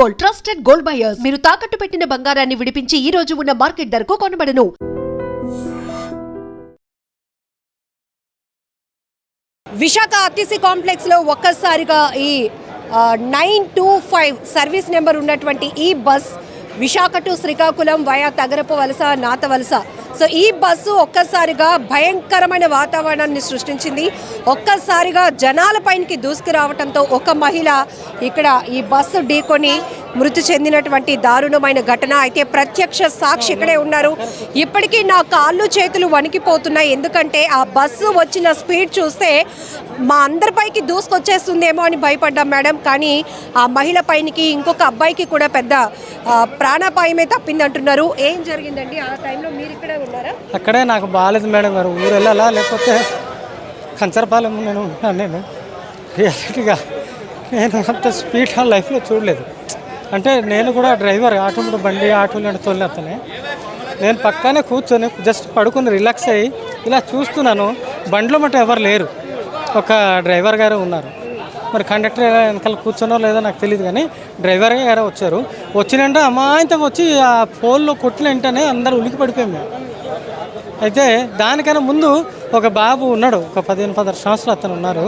Gold, trusted gold buyers. మీరు తాకట్టు పెట్టిన బంగారాన్ని విడిపించి ఈ రోజు ఉన్న మార్కెట్ ధరకు కొనబడను. విశాఖ ఆర్టీసీ కాంప్లెక్స్ లో ఒక్కసారిగా ఈ 925 సర్వీస్ నెంబర్ ఉన్నటువంటి ఈ bus Visakha to Srikakulam via Tagarapu Valasa, Natha వలస. సో ఈ బస్సు ఒక్కసారిగా భయంకరమైన వాతావరణాన్ని సృష్టించింది. ఒక్కసారిగా జనాలపైనకి దూసుకురావడంతో ఒక మహిళ ఇక్కడ ఈ బస్సు ఢీకొని మృతి చెందినటువంటి దారుణమైన ఘటన. అయితే ప్రత్యక్ష సాక్షి ఇక్కడే ఉన్నారు. ఇప్పటికీ నా కాళ్ళు చేతులు వణికిపోతున్నాయి. ఎందుకంటే ఆ బస్సు వచ్చిన స్పీడ్ చూస్తే మా అందరిపైకి దూసుకొచ్చేస్తుందేమో అని భయపడ్డాం మేడం. కానీ ఆ మహిళ పైనకి ఇంకొక అబ్బాయికి కూడా పెద్ద ప్రాణాపాయమే తప్పిందంటున్నారు. ఏం జరిగిందండి ఆ టైంలో? మీరు ఇక్కడే ఉన్నారా? అక్కడే నాకు బాగాలేదు మేడం గారు. ఊరు వెళ్ళాలా లేకపోతే కంచరపాలెం నేను ఉన్నాను. నేను రియాలిటీగా నేను అంత స్పీడ్ లైఫ్లో చూడలేదు. అంటే నేను కూడా డ్రైవర్, బండి ఆటోలు తోలినతనే. నేను పక్కనే కూర్చొని జస్ట్ పడుకొని రిలాక్స్ అయ్యి ఇలా చూస్తున్నాను. బండిలో మటు ఎవరు లేరు, ఒక డ్రైవర్ గారు ఉన్నారు. మరి కండక్టర్ వెనకాల కూర్చోనో లేదో నాకు తెలియదు, కానీ డ్రైవర్ గారు వచ్చారు. వచ్చినంటే అమాయంతంగా వచ్చి ఆ పోల్లో కొట్టిన వెంటనే అందరూ ఉలికి పడిపోయాం మేము. అయితే దానికన్నా ముందు ఒక బాబు ఉన్నాడు, ఒక 15-16 సంవత్సరాలు అతను ఉన్నారు.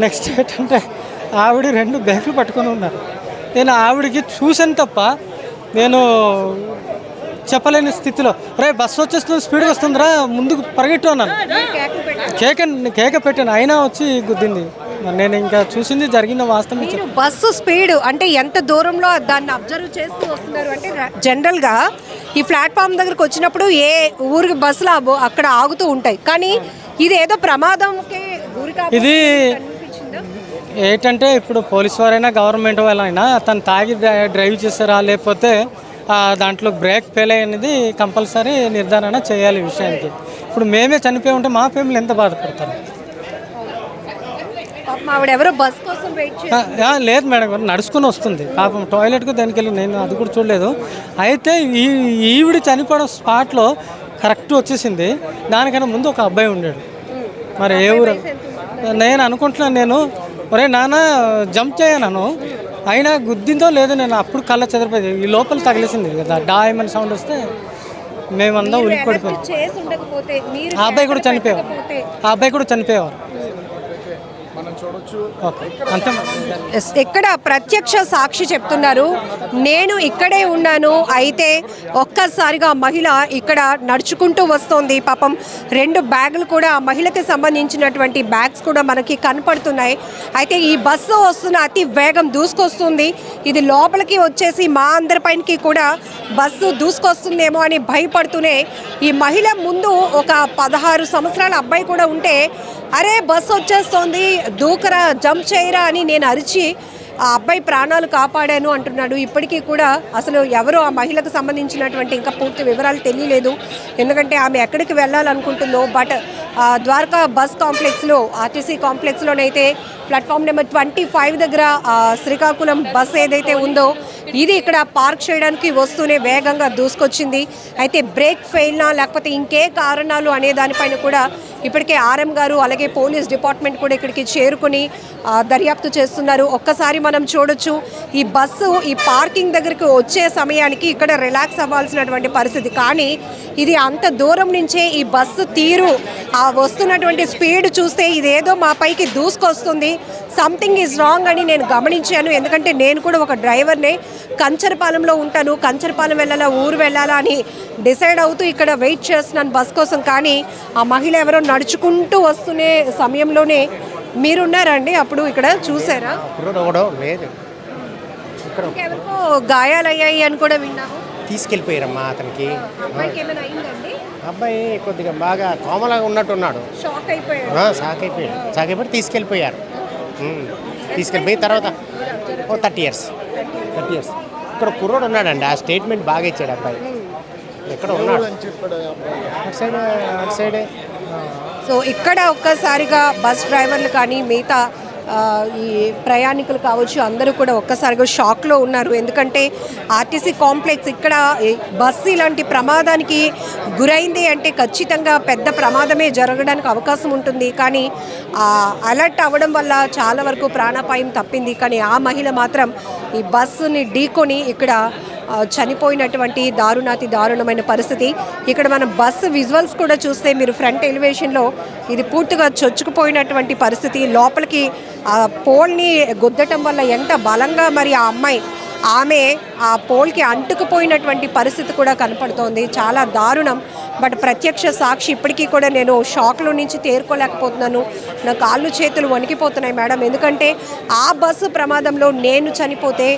నెక్స్ట్ ఏంటంటే ఆవిడ 2 బ్యాగులు పట్టుకొని ఉన్నారు. నేను ఆవిడికి చూసాను తప్ప నేను చెప్పలేని స్థితిలో, రే బస్సు వచ్చేస్తుంది, స్పీడ్గా వస్తుందిరా, ముందుకు పరిగెట్టు అన్నాను. కేక పెట్టాను, అయినా వచ్చి గుద్దింది. నేను ఇంకా చూసింది జరిగిన వాస్తవం. బస్సు స్పీడ్ అంటే ఎంత దూరంలో దాన్ని అబ్జర్వ్ చేస్తూ వస్తున్నారు అంటే, జనరల్గా ఈ ప్లాట్ఫామ్ దగ్గరకు వచ్చినప్పుడు ఏ ఊరికి బస్సులు అక్కడ ఆగుతూ ఉంటాయి, కానీ ఇది ఏదో ప్రమాదంకి ఇది ఏంటంటే ఇప్పుడు పోలీసు వారైనా గవర్నమెంట్ వాళ్ళైనా తను తాగి డ్రైవ్ చేస్తారా లేకపోతే దాంట్లో బ్రేక్ ఫెయిల్ అనేది కంపల్సరీ నిర్ధారణ చేయాలి విషయానికి. ఇప్పుడు మేమే చనిపోయి ఉంటే మా ఫ్యామిలీ ఎంత బాధపడతారు? లేదు మేడం గారు, నడుచుకుని వస్తుంది పాపం. టాయిలెట్కు దానికి వెళ్ళి నేను అది కూడా చూడలేదు. అయితే ఈవిడ చనిపోవడం స్పాట్లో కరెక్ట్ వచ్చేసింది. దానికన్నా ముందు ఒక అబ్బాయి ఉండాడు. మరి ఏ ఊరు నేను అనుకుంటున్నాను, నేను ఒరే నాన్న జంప్ చేయను, అయినా గుద్దిందో లేదో నేను అప్పుడు కళ్ళ చెదిరిపోయింది. ఈ లోపల తగిలేసింది కదా, డాయమని సౌండ్ వస్తే మేమందరం ఉలికి పడిపోయాం. ఆ అబ్బాయి కూడా చనిపోయేవారు. ఇక్కడ ప్రత్యక్ష సాక్షి చెప్తున్నారు, నేను ఇక్కడే ఉన్నాను. అయితే ఒక్కసారిగా మహిళ ఇక్కడ నడుచుకుంటూ వస్తోంది. పాపం 2 బ్యాగులు కూడా ఆ మహిళకి సంబంధించినటువంటి బ్యాగ్స్ కూడా మనకి కనపడుతున్నాయి. అయితే ఈ బస్సు వస్తున్న అతి వేగం దూసుకొస్తుంది. ఇది లోపలికి వచ్చేసి మా అందరిపైనకి కూడా బస్సు దూసుకొస్తుందేమో అని భయపడుతూనే ఈ మహిళ ముందు ఒక 16 సంవత్సరాల అబ్బాయి కూడా ఉంటే, అరే బస్సు వచ్చేస్తోంది, దూకరా, జంప్ చేయరా అని నేను అరిచి ఆ అబ్బాయి ప్రాణాలు కాపాడాను అంటున్నాడు. ఇప్పటికీ కూడా అసలు ఎవరో ఆ మహిళకు సంబంధించినటువంటి ఇంకా పూర్తి వివరాలు తెలియలేదు. ఎందుకంటే ఆమె ఎక్కడికి వెళ్ళాలనుకుంటుందో. బట్ ద్వారకా బస్ కాంప్లెక్స్లో, ఆర్టీసీ కాంప్లెక్స్లోనైతే ప్లాట్ఫామ్ నెంబర్ 25 దగ్గర శ్రీకాకుళం బస్ ఏదైతే ఉందో ఇది ఇక్కడ పార్క్ చేయడానికి వస్తూనే వేగంగా దూసుకొచ్చింది. అయితే బ్రేక్ ఫెయిల్నా లేకపోతే ఇంకే కారణాలు అనే దానిపైన కూడా ఇప్పటికే ఆర్ఎం గారు అలాగే పోలీస్ డిపార్ట్మెంట్ కూడా ఇక్కడికి చేరుకుని దర్యాప్తు చేస్తున్నారు. ఒక్కసారి మనం చూడొచ్చు, ఈ బస్సు ఈ పార్కింగ్ దగ్గరికి వచ్చే సమయానికి ఇక్కడ రిలాక్స్ అవ్వాల్సినటువంటి పరిస్థితి. కానీ ఇది అంత దూరం నుంచే ఈ బస్సు తీరు, ఆ వస్తున్నటువంటి స్పీడ్ చూస్తే ఇదేదో మా పైకి దూసుకొస్తుంది, సంథింగ్ ఈజ్ రాంగ్ అని నేను గమనించాను. ఎందుకంటే నేను కూడా ఒక డ్రైవర్నే, కంచరపాలెంలో ఉంటాను. కంచరపాలెం వెళ్ళాలా, ఊరు వెళ్ళాలా అని డిసైడ్ అవుతూ ఇక్కడ వెయిట్ చేస్తున్నాను బస్ కోసం. కానీ ఆ మహిళ ఎవరో నడుచుకుంటూ వస్తునే సమయంలోనే మీరున్నారండి అప్పుడు ఇక్కడ చూసారా? ఎవరికో గాయాలయ్యాయి అని కూడా విన్నాము. తీసుకెళ్ళిపోయారమ్మా అతనికి. అబ్బాయి కొద్దిగా బాగా కోమలాగా ఉన్నట్టున్నాడు. షాక్ అయిపోయి తీసుకెళ్ళిపోయారు. తీసుకెళ్ళిపోయిన తర్వాత 30 ఇయర్స్ ఇక్కడ కుర్రోడు ఉన్నాడండి. ఆ స్టేట్మెంట్ బాగా ఇచ్చాడు అబ్బాయి. ఎక్కడ ఉన్నాడు అటు సైడే. సో ఇక్కడ ఒక్కసారిగా బస్ డ్రైవర్లు కానీ మిగతా ఈ ప్రయాణికులు కావచ్చు అందరూ కూడా ఒక్కసారిగా షాక్లో ఉన్నారు. ఎందుకంటే ఆర్టీసీ కాంప్లెక్స్ ఇక్కడ బస్సు ఇలాంటి ప్రమాదానికి గురైంది అంటే ఖచ్చితంగా పెద్ద ప్రమాదమే జరగడానికి అవకాశం ఉంటుంది. కానీ అలర్ట్ అవ్వడం వల్ల చాలా వరకు ప్రాణాపాయం తప్పింది. కానీ ఆ మహిళ మాత్రం ఈ బస్సుని ఢీకొని ఇక్కడ చనిపోయినటువంటి దారుణమైన పరిస్థితి. ఇక్కడ మనం బస్సు విజువల్స్ కూడా చూస్తే మీరు ఫ్రంట్ ఎలివేషన్లో ఇది పూర్తిగా చొచ్చుకుపోయినటువంటి పరిస్థితి. లోపలికి పోల్ని గుద్దటం వల్ల ఎంత బలంగా మరి ఆమె ఆ పోల్కి అంటుకుపోయినటువంటి పరిస్థితి కూడా కనపడుతోంది. చాలా దారుణం. బట్ ప్రత్యక్ష సాక్షి ఇప్పటికీ కూడా నేను షాక్లో నుంచి తేరుకోలేకపోతున్నాను. నా కాళ్ళు చేతులు వణికిపోతున్నాయి మేడం. ఎందుకంటే ఆ బస్సు ప్రమాదంలో నేను చనిపోతే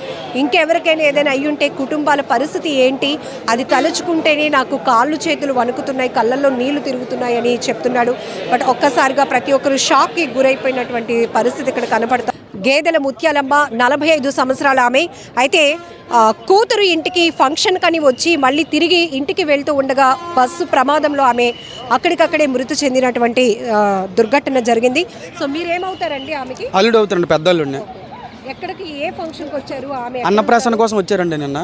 ఇంకెవరికైనా ఏదైనా అయ్యుంటే కుటుంబాల పరిస్థితి ఏంటి, అది తలుచుకుంటేనే నాకు కాళ్ళు చేతులు వణుకుతున్నాయి, కళ్ళల్లో నీళ్లు తిరుగుతున్నాయి అని చెప్తున్నాడు. బట్ ఒక్కసారిగా ప్రతి ఒక్కరు షాక్కి గురైపోయినటువంటి పరిస్థితి ఇక్కడ కనపడుతుంది. గేదెల ముత్యాలమ్మ 45 సంవత్సరాల ఆమె. అయితే కూతురు ఇంటికి ఫంక్షన్ కని వచ్చి మళ్ళీ తిరిగి ఇంటికి వెళ్తూ ఉండగా బస్సు ప్రమాదంలో ఆమె అక్కడికక్కడే మృతి చెందినటువంటి దుర్ఘటన జరిగింది. సో మీరేమవుతారండి? ఆమెకి అల్లుడు అవుతారండి, పెద్దల్లుడిని. ఎక్కడికి ఏ ఫంక్షన్కి వచ్చారు? ఆమె అన్నప్రాసన కోసం వచ్చారండి నిన్న.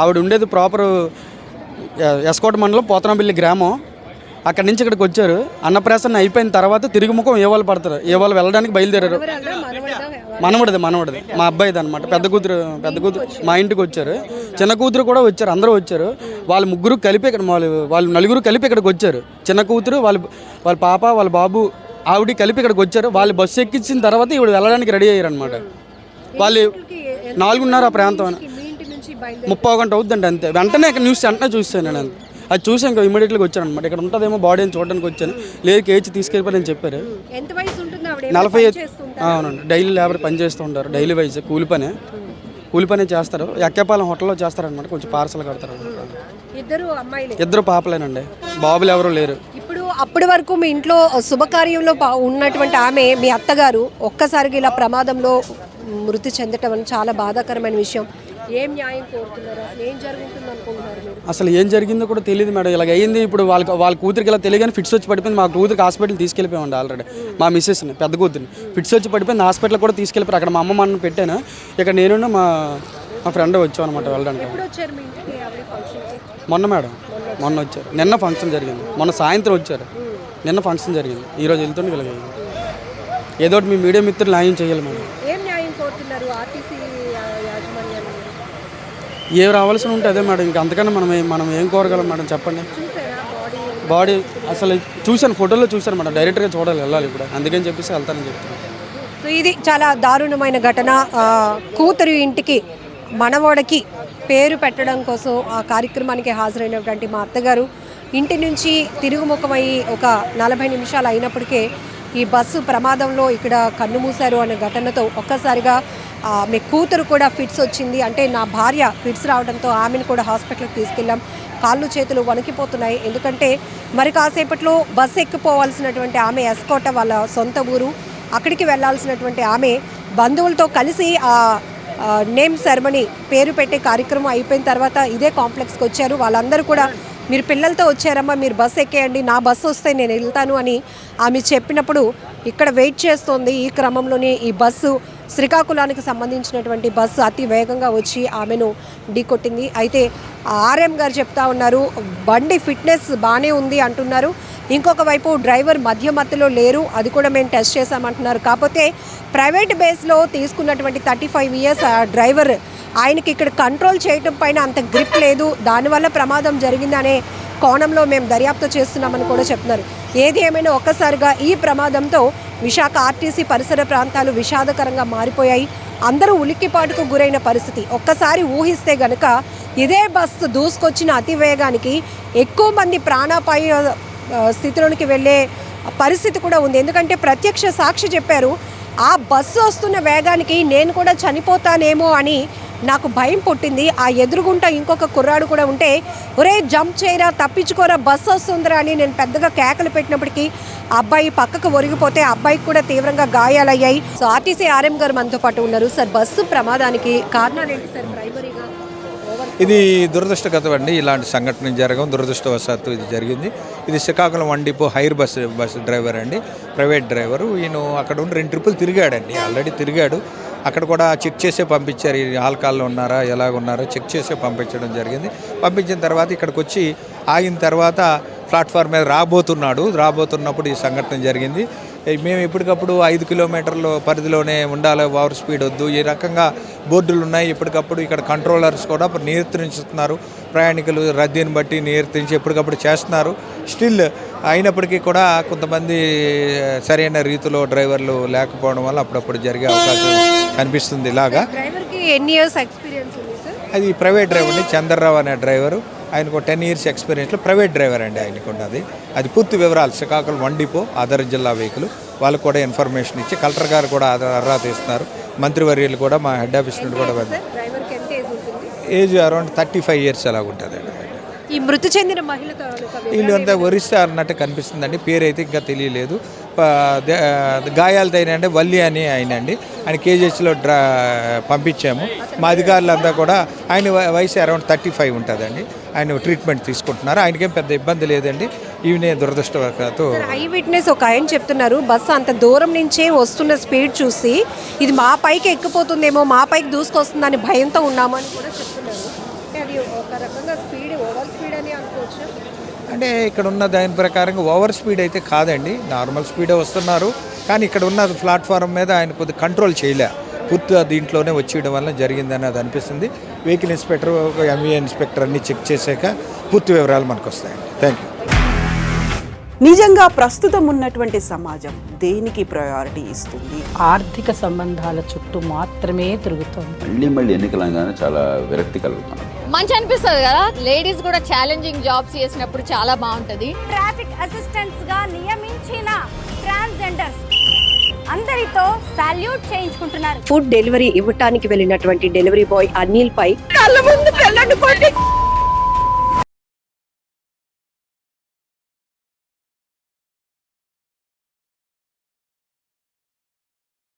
ఆవిడ ఉండేది ప్రాపర్ ఎస్కోట మండలం పోతనపల్లి గ్రామం. అక్కడి నుంచి ఇక్కడికి వచ్చారు. అన్నప్రాసన అయిపోయిన తర్వాత తిరిగి ముఖం ఏ వాళ్ళు పడతారు, ఏ వాళ్ళు వెళ్ళడానికి బయలుదేరారు. మనవడిది మా అబ్బాయిది అనమాట. పెద్ద కూతురు మా ఇంటికి వచ్చారు. చిన్న కూతురు కూడా వచ్చారు, అందరూ వచ్చారు. వాళ్ళు ముగ్గురు కలిపి ఇక్కడ వాళ్ళు నలుగురు కలిపి ఇక్కడికి వచ్చారు. చిన్న కూతురు, వాళ్ళ పాప, వాళ్ళ బాబు, ఆవిడ కలిపి ఇక్కడికి వచ్చారు. వాళ్ళు బస్సు ఎక్కించిన తర్వాత ఈవిడ వెళ్ళడానికి రెడీ అయ్యారు అనమాట. వాళ్ళు 4:30 ఆ ప్రాంతం, 30 గంట అవుతుందండి అంతే. వెంటనే ఇక్కడ వెంటనే చూసాను నేను. అది చూసి ఇంకా ఇమీడియట్గా వచ్చాను అనమాట. ఇక్కడ ఉంటుందేమో బాడీ అని చూడడానికి వచ్చాను. లేదు కేచి తీసుకెళ్ళిపోయి చెప్పారు. 45. అవునండి, డైలీ లేబర్ పని చేస్తూ ఉంటారు. డైలీ వైజ్ కూలి పని చేస్తారు. ఎక్కేపాలెం హోటల్లో చేస్తారనమాట. కొంచెం పార్సల్ కడతారు. ఇద్దరు పాపలేనండి, బాబులు ఎవరు లేరు. ఇప్పుడు అప్పటి వరకు మీ ఇంట్లో శుభకార్యంలో ఉన్నటువంటి ఆమె, మీ అత్తగారు ఒక్కసారిగా ఇలా ప్రమాదంలో మృతి చెందటం చాలా బాధాకరమైన విషయం. ఏం న్యాయం కోరుతున్నారు? ఏం జరుగుతుంది అనుకుంటున్నారు? అసలు ఏం జరిగిందో కూడా తెలియదు మేడం. ఇలాగ అయ్యింది. ఇప్పుడు వాళ్ళ కూతురికి ఇలా తెలియగానే ఫిట్స్ వచ్చి పడిపోయింది. మా కూతురికి హాస్పిటల్ తీసుకెళ్ళిపోయామండి ఆల్రెడీ. మా మిస్సెస్ని, పెద్ద కూతురిని ఫిట్స్ వచ్చి పడిపోయింది. హాస్పిటల్ కూడా తీసుకెళ్ళిపోయారు. అక్కడ మా అమ్మ పెట్టాను. ఇక్కడ నేను మా ఫ్రెండ్ వచ్చాం అనమాట వెళ్ళడానికి. మొన్న వచ్చారు. నిన్న ఫంక్షన్ జరిగింది. మొన్న సాయంత్రం వచ్చారు. నిన్న ఫంక్షన్ జరిగింది. ఈరోజు వెళ్తుండే వెళ్ళగలిగింది. ఏదో మీ మీడియా మిత్రులు న్యాయం చేయాలి మేడం. ఏ రావాల్సి ఉంటే అదే మేడం. ఇంకా అంతకన్నా మనం ఏం కోరగలం మేడం, చెప్పండి. బాడీ అసలు చూశాను, ఫోటోలో చూశాను మేడం. డైరెక్ట్గా చూడాలి, వెళ్ళాలి ఇప్పుడు. అందుకని చెప్పేసి వెళ్తానని చెప్తాను. సో ఇది చాలా దారుణమైన ఘటన. కూతురు ఇంటికి మనవడికి పేరు పెట్టడం కోసం ఆ కార్యక్రమానికి హాజరైనటువంటి మా అత్తగారు ఇంటి నుంచి తిరుగుముఖమయ్యి ఒక 40 నిమిషాలు అయినప్పటికే ఈ బస్సు ప్రమాదంలో ఇక్కడ కన్నుమూశారు అనే ఘటనతో ఒక్కసారిగా మీ కూతురు కూడా ఫిట్స్ వచ్చింది. అంటే నా భార్య ఫిట్స్ రావడంతో ఆమెను కూడా హాస్పిటల్కి తీసుకెళ్ళాం. కాళ్ళు చేతులు వణికిపోతున్నాయి. ఎందుకంటే మరి కాసేపట్లో బస్సు ఎక్కిపోవాల్సినటువంటి ఆమె ఎస్కోట వాళ్ళ సొంత ఊరు. అక్కడికి వెళ్లాల్సినటువంటి ఆమె బంధువులతో కలిసి నేమ్ సెరమనీ, పేరు పెట్టే కార్యక్రమం అయిపోయిన తర్వాత ఇదే కాంప్లెక్స్కి వచ్చారు. వాళ్ళందరూ కూడా మీరు పిల్లలతో వచ్చారమ్మా, మీరు బస్సు ఎక్కేయండి, నా బస్సు వస్తే నేను వెళ్తాను అని ఆమె చెప్పినప్పుడు ఇక్కడ వెయిట్ చేస్తోంది. ఈ క్రమంలోనే ఈ బస్సు శ్రీకాకుళానికి సంబంధించినటువంటి బస్సు అతి వేగంగా వచ్చి ఆమెను ఢీకొట్టింది. అయితే ఆర్ఎం గారు చెప్తా ఉన్నారు, బండి ఫిట్నెస్ బాగానే ఉంది అంటున్నారు. ఇంకొక వైపు డ్రైవర్ మధ్యలో లేరు, అది కూడా మేము టెస్ట్ చేశామంటున్నారు. కాకపోతే ప్రైవేట్ బేస్లో తీసుకున్నటువంటి 35 ఇయర్స్ డ్రైవర్, ఆయనకి ఇక్కడ కంట్రోల్ చేయటం పైన అంత గ్రిప్ లేదు, దానివల్ల ప్రమాదం జరిగిందనే కోణంలో మేము దర్యాప్తు చేస్తున్నామని కూడా చెప్తున్నారు. ఏది ఏమైనా ఒక్కసారిగా ఈ ప్రమాదంతో విశాఖ ఆర్టీసీ పరిసర ప్రాంతాలు విషాదకరంగా మారిపోయాయి. అందరూ ఉలిక్కిపాటుకు గురైన పరిస్థితి. ఒక్కసారి ఊహిస్తే గనక ఇదే బస్సు దూసుకొచ్చిన అతివేగానికి ఎక్కువ మంది ప్రాణాపాయ స్థితిలోనికి వెళ్ళే పరిస్థితి కూడా ఉంది. ఎందుకంటే ప్రత్యక్ష సాక్షి చెప్పారు, ఆ బస్సు వస్తున్న వేగానికి నేను కూడా చనిపోతానేమో అని నాకు భయం పుట్టింది. ఆ ఎదురుగుంట ఇంకొక కుర్రాడు కూడా ఉంటే, ఒరే జంప్ చేయరా, తప్పించుకోరా, బస్సు వస్తుందిరా అని నేను పెద్దగా కేకలు పెట్టినప్పటికీ ఆ అబ్బాయి పక్కకు ఒరిగిపోతే ఆ అబ్బాయికి కూడా తీవ్రంగా గాయాలయ్యాయి. సో ఆర్టీసీ ఆర్ఎం గారు మనతో పాటు ఉన్నారు. సార్, బస్సు ప్రమాదానికి కారణాలు ఏంటి సార్? ప్రైమరీగా ఇది దురదృష్టగతం అండి. ఇలాంటి సంఘటన జరగడం దురదృష్టవశాత్తు ఇది జరిగింది. ఇది Srikakulam 1 depot hire bus driver అండి, ప్రైవేట్ డ్రైవరు. ఈయన అక్కడ ఉండి 2 ట్రిప్పులు తిరిగాడండి, ఆల్రెడీ తిరిగాడు. అక్కడ కూడా చెక్ చేసే పంపించారు, ఈ ఆల్కహాల్లో ఉన్నారా ఎలాగున్నారో చెక్ చేసే పంపించడం జరిగింది. పంపించిన తర్వాత ఇక్కడికి వచ్చి ఆగిన తర్వాత ప్లాట్ఫామ్ మీద రాబోతున్నప్పుడు ఈ సంఘటన జరిగింది. మేము ఎప్పటికప్పుడు 5 కిలోమీటర్ల పరిధిలోనే ఉండాలి, ఓవర్ స్పీడ్ వద్దు, ఈ రకంగా బోర్డులు ఉన్నాయి. ఎప్పటికప్పుడు ఇక్కడ కంట్రోలర్స్ కూడా నియంత్రించుతున్నారు, ప్రయాణికులు రద్దీని బట్టి నియంత్రించి ఎప్పటికప్పుడు చేస్తున్నారు. స్టిల్ అయినప్పటికీ కూడా కొంతమంది సరైన రీతిలో డ్రైవర్లు లేకపోవడం వల్ల అప్పుడప్పుడు జరిగే అవకాశం కనిపిస్తుంది. ఇలాగా డ్రైవర్కి ఎన్ని ఇయర్స్ ఎక్స్పీరియన్స్ ఉంది సార్? అది ప్రైవేట్ డ్రైవర్ అండి, చంద్రరావు అనే డ్రైవరు. ఆయనకు 10 ఇయర్స్ ఎక్స్పీరియన్స్లో ప్రైవేట్ డ్రైవర్ అండి ఆయనకు ఉన్నది. అది పూర్తి వివరాలు శ్రీకాకుళం 1 డిపో ఆధార జిల్లా వెహికల్ వాళ్ళకు కూడా ఇన్ఫర్మేషన్ ఇచ్చి కలెక్టర్ గారు కూడా అర్హత తీస్తున్నారు. మంత్రివర్యులు కూడా మా హెడ్ ఆఫీస్ నుండి కూడా డ్రైవర్కి ఎంత ఏజ్ ఉంటుంది? ఏజ్ అరౌండ్ 35 ఇయర్స్ అలాగ ఉంటుందండి. ఈ మృతి చెందిన మహిళ వీళ్ళు అంతా ఒరిస్సా అన్నట్టు కనిపిస్తుందండి, పేరు అయితే ఇంకా తెలియలేదు. గాయాలు తగినండి వల్లి అని ఆయనండి, ఆయన కేజీహెచ్లో పంపించాము. మా అధికారులంతా కూడా ఆయన వయసు అరౌండ్ 35 ఉంటుందండి. ఆయన ట్రీట్మెంట్ తీసుకుంటున్నారు, ఆయనకేం పెద్ద ఇబ్బంది లేదండి. ఈవినే దురదృష్టవశాత్తు ఐ విట్నెస్ ఒక ఆయన చెప్తున్నారు, బస్సు అంత దూరం నుంచే వస్తున్న స్పీడ్ చూసి ఇది మా పైకి ఎక్కిపోతుందేమో, మా పైకి దూసుకొస్తుందని భయంతో ఉన్నామని కూడా చెప్తున్నారు. అది ఒక రకంగా స్పీడ్ ఓవర్ స్పీడ్ అని అనుకోవచ్చు. అంటే ఇక్కడ ఉన్న దాని ప్రకారంగా ఓవర్ స్పీడ్ అయితే కాదండి, నార్మల్ స్పీడే వస్తున్నారు. కానీ ఇక్కడ ఉన్న ప్లాట్ఫామ్ మీద ఆయన కొద్దిగా కంట్రోల్ చేయలే, పూర్తిగా దీంట్లోనే వచ్చేయడం వల్ల జరిగిందని అది అనిపిస్తుంది. వెహికల్ ఇన్స్పెక్టర్, ఎంవీ ఇన్స్పెక్టర్ అన్నీ చెక్ చేశాక పూర్తి వివరాలు మనకు వస్తాయండి. Thank you. నిజంగా ప్రస్తుతం ఉన్నటువంటి సమాజం దేనికి ప్రయారిటీ ఇస్తుంది? ఆర్థిక సంబంధాల చుట్టూ మాత్రమే తిరుగుతుంది. మళ్ళీ ఎన్నికలంగానే చాలా విరక్తి కలుగుతాను. మంచి అనిపిస్తుంది కదా, లేడీస్ కూడా ఛాలెంజింగ్ జాబ్స్ చేసినప్పుడు చాలా బాగుంటది. ట్రాఫిక్ అసిస్టెంట్స్ గా నియమించిన ట్రాన్స్జెండర్స్ అందరితో సాల్యూట్ చేయించుకుంటున్నారు. ఫుడ్ డెలివరీ ఇవ్వటానికి వెళ్ళినటువంటి డెలివరీ బాయ్ అనిల్ పై కళ్ళ ముందు